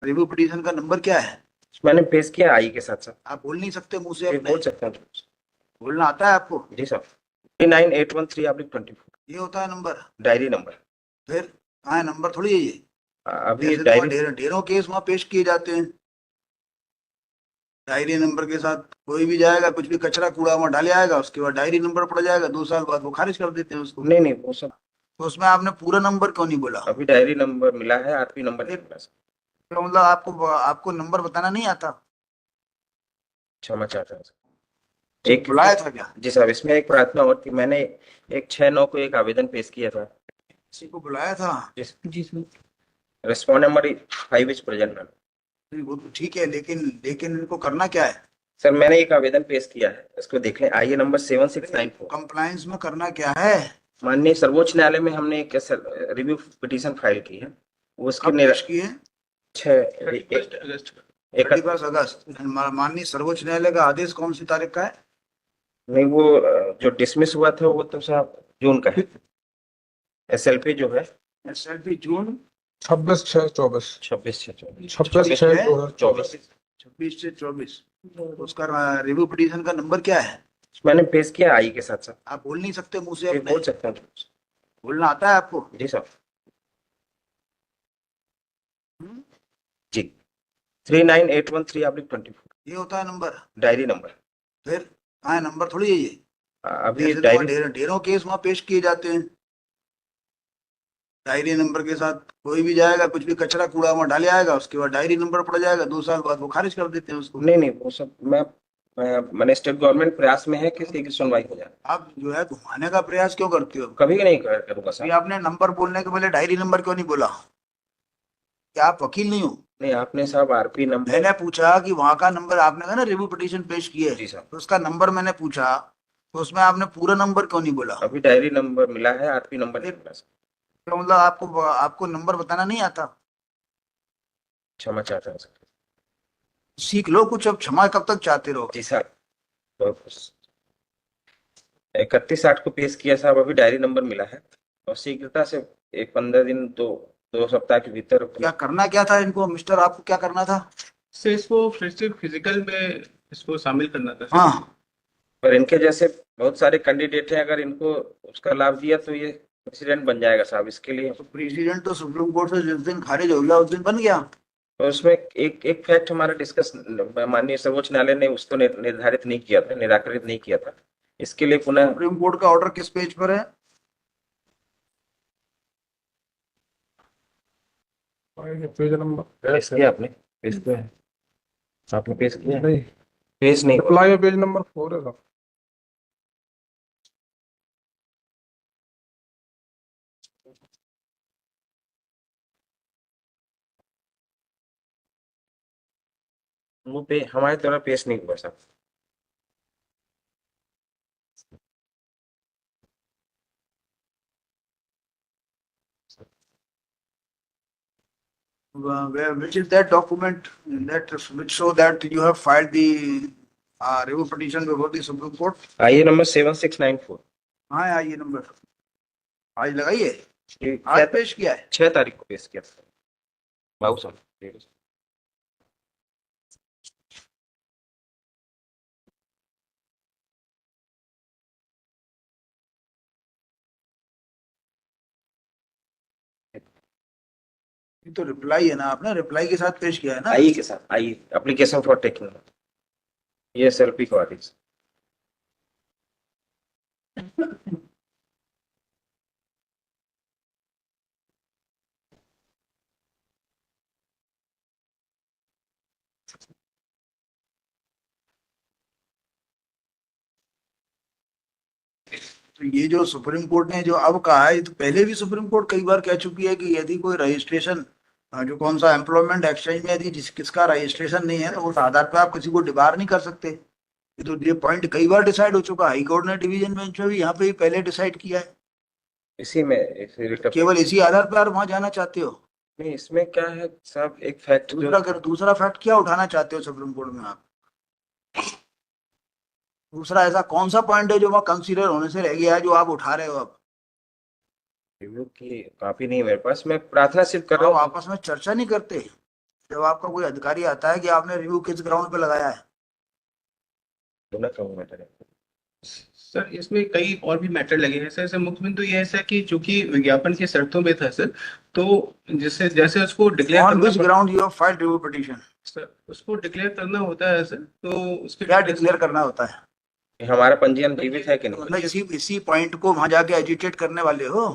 Review petition का number क्या है? मैंने पेश किया आई के साथ साथ। आप बोल नहीं सकते मुंह से ये अपने? बोल सकते हैं। बोलना आता है आपको? जी सर, 39813/24 ये होता है नंबर? Diary number. फिर कहाँ है नंबर? थोड़ी है ये। अभी ऐसे तो वहाँ डायरी। ढेरों केस वहाँ पेश किए जाते हैं। डायरी नंबर के साथ कोई भी जाएगा, कुछ भी कचरा कूड़ा वहाँ डाले आएगा, उसके बाद डायरी नंबर पड़ जाएगा, 2 साल बाद वो खारिज कर देते हैं उसको। नहीं नहीं, वो सब तो उसमें आपने पूरा नंबर क्यों नहीं बोला? अभी डायरी नंबर मिला है, आरपी नंबर नहीं फिर मिला सर। तो मतलब आपको आपको नंबर बताना नहीं आता? क्षमा चाहता हूँ सर। एक बुलाया था क्या? जी साहब, इसमें एक प्रार्थना और थी। मैंने 1/6/9 को एक आवेदन पेश किया था। किसी को बुलाया था? जी sir. Respond number 5 is present ma'am. वो तो ठीक है, लेकिन लेकिन इनको करना क्या है? सर मैंने एक आवेदन पेश किया है, इसको देख लें। आइए नंबर 7694। कंप्लायंस में करना क्या है? माननीय सर्वोच्च न्यायालय में हमने एक रिव्यू पिटीशन फाइल की है। वो उसके कब पेश किए? छः 31 अगस्त। माननीय सर्वोच्च न्यायालय का आदेश कौन सी तारीख का है? नहीं, वो जो डिसमिस हुआ था वो तो साहब जून का है। एसएलपी जो है SLP जून 26/6/24। 26/6/24। 26/6/2024। 26 से 24। उसका रिव्यू पिटीशन का नंबर क्या है? मैंने पेश किया आई के साथ साथ। आप बोल नहीं सकते मुंह से ये अपने? बोल सकते हैं। बोलना आता है आपको? जी सर। जी, 39813/24 ये होता है नंबर? Diary number. फिर कहाँ है नंबर? थोड़ी है ये। अभी ऐसे तो वहाँ डायरी। ढेरों केस वहाँ पेश किए जाते हैं। डायरी नंबर के साथ कोई भी जाएगा, कुछ भी कचरा कूड़ा वहाँ डाले आएगा, उसके बाद डायरी नंबर पड़ जाएगा, 2 साल बाद वो खारिज कर देते हैं उसको। नहीं नहीं, वो सब मैंने स्टेट गवर्नमेंट प्रयास में है कि इसकी सुनवाई हो जाए। आप जो है घुमाने का प्रयास क्यों करते हो? कभी नहीं करूंगा अभी साहब। आपने नंबर बोलने के पहले डायरी नंबर क्यों नहीं बोला? क्या आप वकील नहीं हो? नहीं, आपने साहब आरपी नंबर। मैंने पूछा कि वहां का नंबर, आपने कहा ना रिव्यू पिटीशन पेश की है, जी साहब। तो उसका नंबर मैंने पूछा, तो उसमें आपने पूरा नंबर क्यों नहीं बोला? अभी डायरी नंबर मिला है, आरपी नंबर नहीं मिला सर। तो मतलब आपको आपको नंबर बताना नहीं आता? क्षमा चाहता हूँ सर। सीख लो कुछ, अब क्षमा कब तक चाहते रहो? जी साहब, तो 31/8 को पेश किया साहब। अभी डायरी नंबर मिला है और शीघ्रता से एक 15 दिन, 2 सप्ताह के भीतर क्या करना क्या था इनको, मिस्टर? आपको क्या करना था? से इसको फिर से फिजिकल में इसको शामिल करना था। हाँ। पर इनके जैसे बहुत सारे कैंडिडेट हैं, अगर इनको उसका लाभ दिया तो ये प्रेसिडेंट बन जाएगा साहब। इसके लिए तो प्रेसिडेंट तो सुप्रीम कोर्ट से जिस दिन खारिज हो गया उस दिन बन गया। तो उसमें एक एक फैक्ट हमारा डिस्कस माननीय सर्वोच्च न्यायालय ने उसको निर्धारित नहीं किया था, निराकरित नहीं किया था। इसके लिए पुनः सुप्रीम कोर्ट का ऑर्डर किस पेज पर है? पेज नंबर पेश किया आपने। पेश किया है आपने, पेश किया है? नहीं, पेश नहीं। रिप्लाई में पेज नंबर 4 है सर। वो हमारे द्वारा पेश नहीं हुआ साहब। Which is that document that which show that you have filed the review petition before the Supreme Court? आइए नंबर 7694। हाँ है, ये नंबर आज लगाइए। आज पेश किया है? 6 तारीख को पेश किया था बाबू साहब। ये तो रिप्लाई है ना, आपने रिप्लाई के साथ पेश किया है ना? आइए के साथ, आइए एप्लीकेशन फॉर टेकिंग ये सेल्फी को आदेश। तो ये जो सुप्रीम कोर्ट ने जो अब कहा है, ये तो पहले भी सुप्रीम कोर्ट कई बार कह चुकी है कि यदि कोई रजिस्ट्रेशन, जो कौन सा एम्प्लॉयमेंट एक्सचेंज में यदि किसका रजिस्ट्रेशन नहीं है, तो उस आधार पर आप किसी को डिबार नहीं कर सकते। ये तो ये पॉइंट कई बार डिसाइड हो चुका है। हाई कोर्ट ने डिवीजन बेंच में भी यहाँ पे भी पहले डिसाइड किया है। इसी में केवल इसी आधार पर आप वहां जाना चाहते हो? नहीं, इसमें क्या है साहब, एक फैक्ट दूसरा फैक्ट क्या उठाना चाहते हो सुप्रीम कोर्ट में आप? दूसरा ऐसा कौन सा पॉइंट है जो वहां कंसीडर होने से रह गया है, जो आप उठा रहे हो अब? रिव्यू की कॉपी नहीं है मेरे पास, मैं प्रार्थना सिर्फ कर रहा आप हूँ। आपस में चर्चा नहीं करते? जब आपका कोई अधिकारी आता है कि आपने रिव्यू किस ग्राउंड पे लगाया है? दोनों का मैटर है। सर इसमें कई और भी मैटर लगे हैं सर। सर मुख्य बिंदु ये है सर कि चूंकि विज्ञापन की शर्तों में था सर, तो जिससे जैसे उसको डिक्लेयर ऑन करना which ground you have filed review petition? Sir, उसको डिक्लेयर करना होता है सर, तो उसके क्या डिक्लेयर करना होता है? कि हमारा पंजीयन जीवित है कि नहीं। मतलब इसी पॉइंट को वहां जाके एजिटेट करने वाले हो,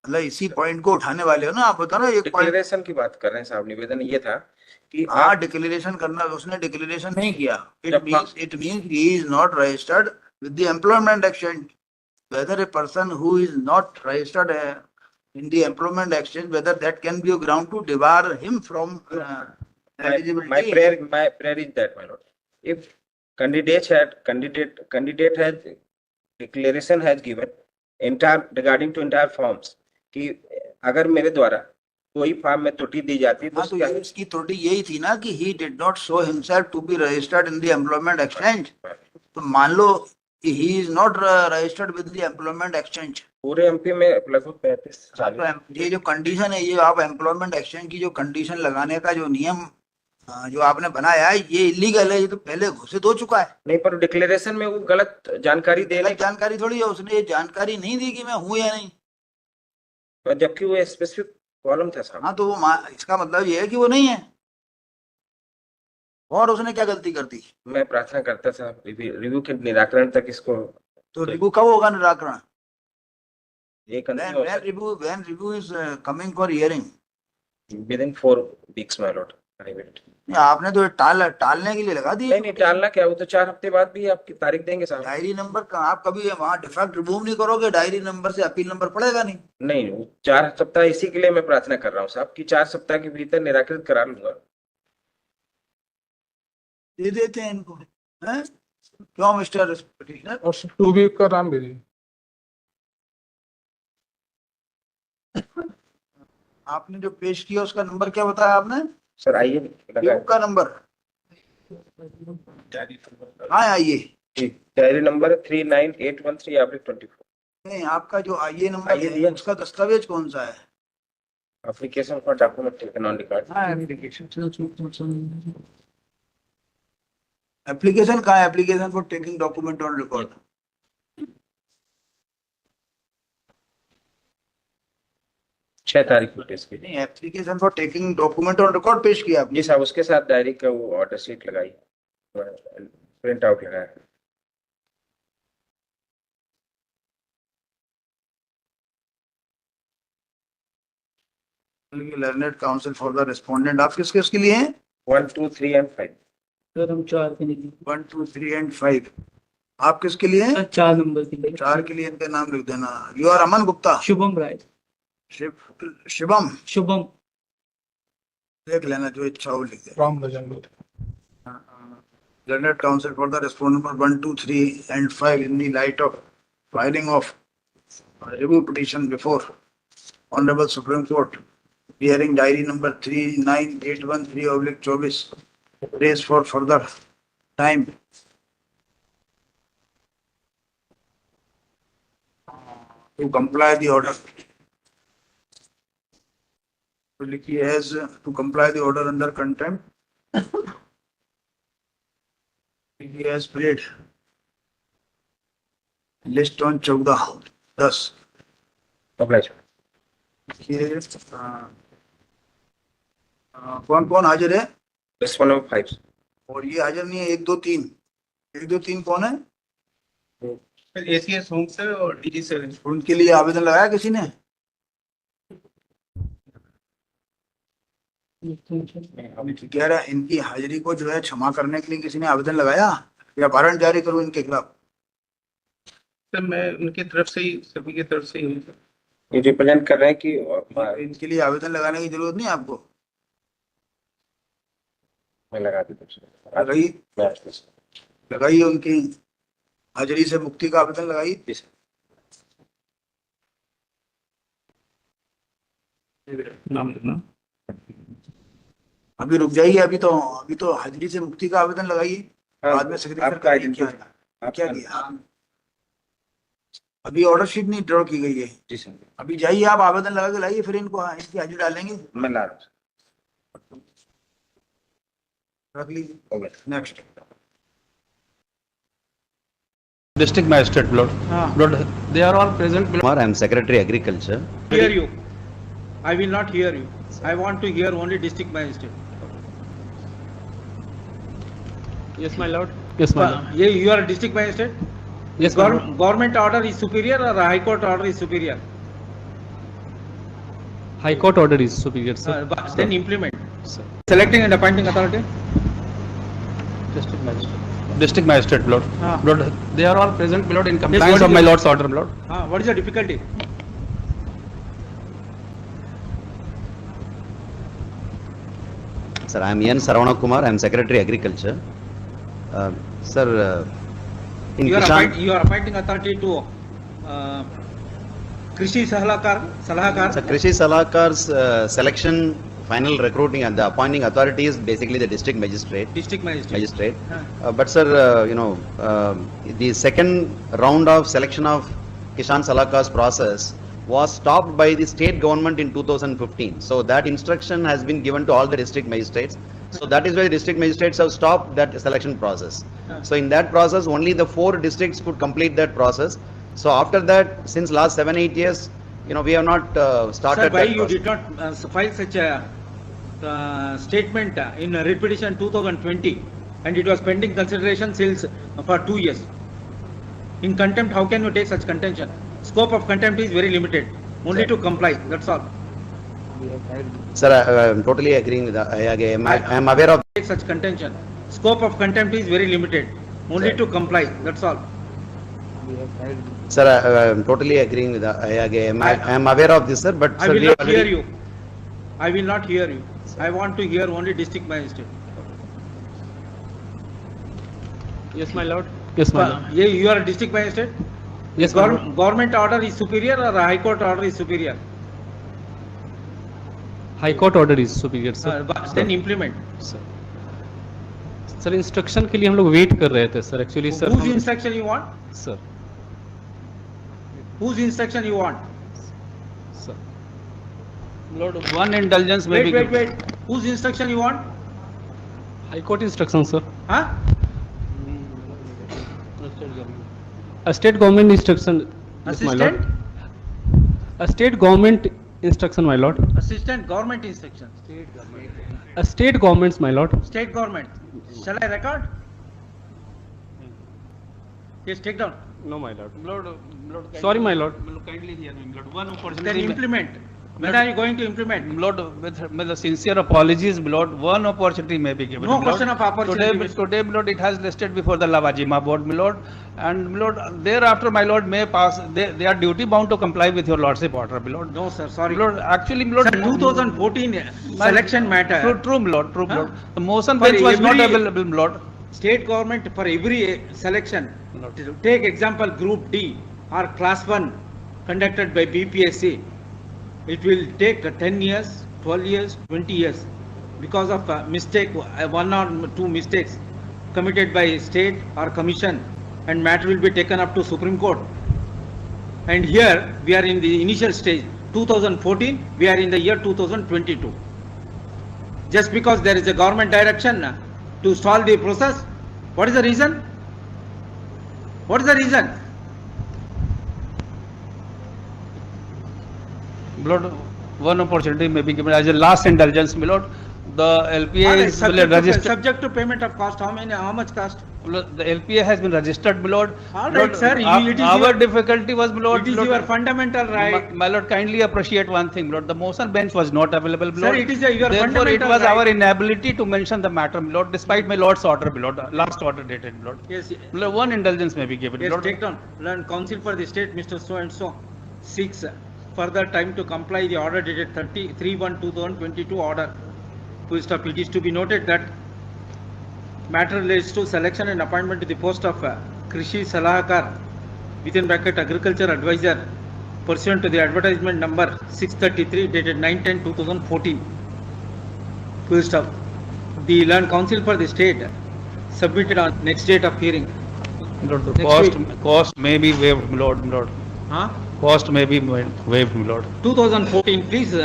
मतलब इसी पॉइंट को उठाने वाले हो ना आप? बता ना एक पॉइंट। डिक्लेरेशन की बात कर रहे हैं साहब। निवेदन ये था कि हाँ, आप डिक्लेरेशन करना, उसने डिक्लेरेशन नहीं किया। जब it means he is not registered with the employment exchange. whether a person who is not registered in the employment exchange, whether that can be a ground to debar him from eligibility. my prayer is that, my lord, if candidate has declaration has given entire regarding to entire forms, कि अगर मेरे द्वारा कोई form में त्रुटि दी जाती है तो हाँ, तो ये इसकी त्रुटि यही थी ना कि he did not show himself to be registered in the employment exchange. तो मान लो कि he is not registered with the employment exchange. पूरे एमपी में लगभग 35-40। तो ये जो कंडीशन है, ये आप एम्प्लॉयमेंट एक्सचेंज की जो कंडीशन लगाने का जो नियम जो आपने बनाया है, ये इलीगल है। ये तो पहले घोषित हो चुका है। नहीं, पर डिक्लेरेशन में वो गलत जानकारी दे गलत जानकारी थोड़ी है, उसने ये जानकारी नहीं दी कि मैं हूं या नहीं। जबकि वो स्पेसिफिक कॉलम था साहब। हाँ, तो वो इसका मतलब ये है कि वो नहीं है। और उसने क्या गलती कर दी? मैं प्रार्थना करता था रिव्यू के निराकरण तक इसको। तो रिव्यू कब होगा निराकरण? एक when review is coming for hearing? within 4 weeks, my lord. नहीं, आपने तो टालने के लिए लगा दी। नहीं टालना क्या, वो तो 4 हफ्ते बाद भी आपकी तारीख देंगे साहब। डायरी नंबर का आप कभी वहां डिफेक्ट रिमूव नहीं करोगे, डायरी नंबर से अपील नंबर पड़ेगा नहीं। नहीं, 4 सप्ताह, इसी के लिए मैं प्रार्थना कर रहा हूँ साहब कि 4 सप्ताह के भीतर निराकृत करा लूंगा। दे देते हैं इनको, हैं? क्यों मिस्टर पिटिशनर? और 2 वीक का नाम भेजिए। आपने जो पेश किया उसका नंबर क्या बताया आपने? सर आइए लगा का नंबर हाँ, आइए। Diary number 39813/24। नहीं, आपका जो आइए नंबर आइए है, दिया। उसका दस्तावेज कौन सा है? Application for document taken on record. हाँ, एप्लीकेशन कहाँ है? Application for taking document on record. 6 तारीख को पेश की। नहीं, application for taking document on record पेश किया आपने? जी साहब, उसके साथ डायरी का वो ऑर्डर शीट लगाई, प्रिंट आउट लगाया। Learned council for the respondent. आप किस किस के लिए हैं? 1, 2, 3 and 5। सर हम 4 के लिए। 1, 2, 3 and 5। आप किसके लिए हैं? सर 4 नंबर के लिए। 4 के लिए इनका नाम लिख देना। You are Aman Gupta. शुभम राय। शिवम। शुभम। देख लेना, जो इच्छा हो लिख दे। राम भजन। Learned counsel for the respondent number 1, 2, 3 and 5 in the light of filing of review petition before Honorable Supreme Court, hearing diary number 39813/24, raised for further time. To comply the order. तो लिखिए as to comply the order under contempt. He has paid list on 14/10। कौन कौन हाजिर है? Respondent 5 और ये हाजिर नहीं है 1, 2, 3। 1, 2, 3 कौन है? एसीएस होम सर और डीजी सर। उनके लिए आवेदन लगाया किसी ने? कह रहा है इनकी हाजिरी को जो है क्षमा करने के लिए किसी ने आवेदन लगाया या वारंट जारी करूं इनके खिलाफ? सर मैं उनकी तरफ से ही, सभी की तरफ से ही हूँ सर। ये रिप्रेजेंट कर रहे हैं कि इनके लिए आवेदन लगाने की जरूरत नहीं आपको। मैं लगा देता हूं। लगाइए उनकी हाजिरी से मुक्ति का आवेदन लगाइए। नाम लिखना। अभी रुक जाइए, अभी तो हाजिरी से मुक्ति का आवेदन लगाइए। बाद में सिग्नेचर आपका क्या किया? अभी ऑर्डर शीट नहीं ड्रॉ की गई है। जी सर। अभी जाइए आप आवेदन लगा के लाइए, फिर इनकी हाजिरी डालेंगे। मैं ला रहा हूँ। रख लीजिए next District Magistrate, Lord. Lord, they are all present. Kumar, I am Secretary Agriculture. Hear you. I will not hear you. I want to hear only district magistrate. Yes, my lord. Yes, my lord. Yeah, you are a district magistrate? Yes, my lord. Government order is superior or a high court order is superior? High Court order is superior, sir. But then implement. Sir. Selecting and appointing authority? District Magistrate. District Magistrate, Lord. Ah. Lord, they are all present, my lord, in what compliance is of my your- lord's order, my lord. What is the difficulty? Sir, I am N. Saravana Kumar, I am Secretary Agriculture. Sir, in You are Kishan, appointing authority to Krishi Salahakar? Sir, Krishi Salakar's selection, final recruiting and the appointing authority is basically the district magistrate. District magistrate. Magistrate. But sir, the second round of selection of Kishan Salakar's process was stopped by the state government in 2015. So that instruction has been given to all the district magistrates. So that is why the district magistrates have stopped that selection process. So in that process, only the 4 districts could complete that process. So after that, since last 7-8 years, we have not started Sir, why that you process. did not file such a statement in a repetition 2020 and it was pending consideration since for 2 years? In contempt, how can you take such contention? Scope of contempt is very limited, only to comply, that's all. Sir, I am totally agreeing with that. I am aware of. Take such contention. Scope of contempt is very limited, only to comply, that's all. Sir, I am totally agreeing with that. I am aware of this, sir, but I sir, will we not already- hear you. I will not hear you. I want to hear only district magistrate. Yes, my lord. Yes, my lord. Yeah, you are a district magistrate? Yes, my lord. Government order is superior or a high court order is superior? High Court order is superior, sir. But then implement. Sir instruction के लिए हम लोग wait कर रहे थे sir actually sir Whose instruction you want? Sir Whose instruction you want? Sir lord one intelligence में भी Wait. Whose instruction you want? High court instruction sir Huh? State government instruction Assistant? State government instruction my lord Assistant government instruction. State governments my lord State government. Shall I record? Yes, take down. No my lord sorry my Lord Kindly hear me, Lord. One Then opportunity. implement. When are you going to implement? Lord, with the sincere apologies, Lord, one opportunity may be given. No Lord. question of opportunity. Today, Lord, it has listed before the Lavajima board, my Lord, and Lord, thereafter, my Lord, may pass. They are duty bound to comply with your Lordship order, my Lord. No, sir, sorry. Lord, actually, my Lord, Sir, 2014 selection matter. True, my Lord, true, my Huh? Lord. The motion For bench was not every- available, my Lord. State government for every selection, take example group D or class 1 conducted by BPSC, it will take 10 years, 12 years, 20 years because of mistake, 1 or 2 mistakes committed by state or commission, and matter will be taken up to Supreme Court. And here we are in the initial stage, 2014, we are in the year 2022. Just because there is a government direction to stall the process, what is the reason? What is the reason? Lord, one opportunity may be given as a last indulgence, my Lord. The LPA Alright, is registered. subject to payment of cost, how much cost? The LPA has been registered, my Lord. All Lord, right, sir, it is our your- difficulty was, my Lord. It is Lord, your fundamental right. My Lord, kindly appreciate one thing, my Lord. The motion bench was not available, my Sir, Lord. it is your Therefore, it fundamental was right. our inability to mention the matter, my Lord, despite my Lord's order, my Lord, last order dated, my Lord. Yes, My Lord, one indulgence may be given, my yes, Lord. take down. Learn counsel for the state, Mr. So and so, seeks further time to comply the order dated 3/1/2022 order. Full stop. It is to be noted that matter relates to selection and appointment to the post of Krishi Salahakar within bracket agriculture advisor pursuant to the advertisement number 633 dated 9/10/2014. Full stop. The learned counsel for the state submitted on next date of hearing. Lord, the Next cost may be waived, my Lord, my Lord. Huh? Cost may be waived, my Lord. 2014, please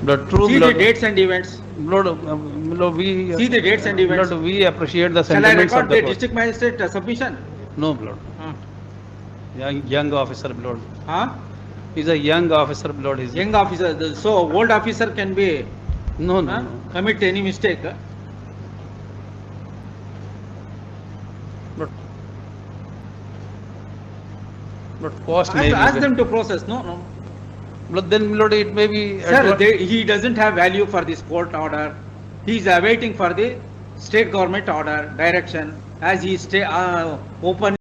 Lord, true, See the Lord. dates and events. Lord, Lord, we. See the dates and events. Lord, we appreciate the Shall I sentiments of record the the court. district magistrate submission? No, Lord. Young officer, Lord. Huh? He's a young officer, Lord. He's Young officer, so old officer can be, no, no, huh, no. commit any mistake. Lord, cost may Ask be. them to process, no. Lord, then, Lord, it may be. Sir, he doesn't have value for this court order. He is awaiting for the state government order, direction, as he open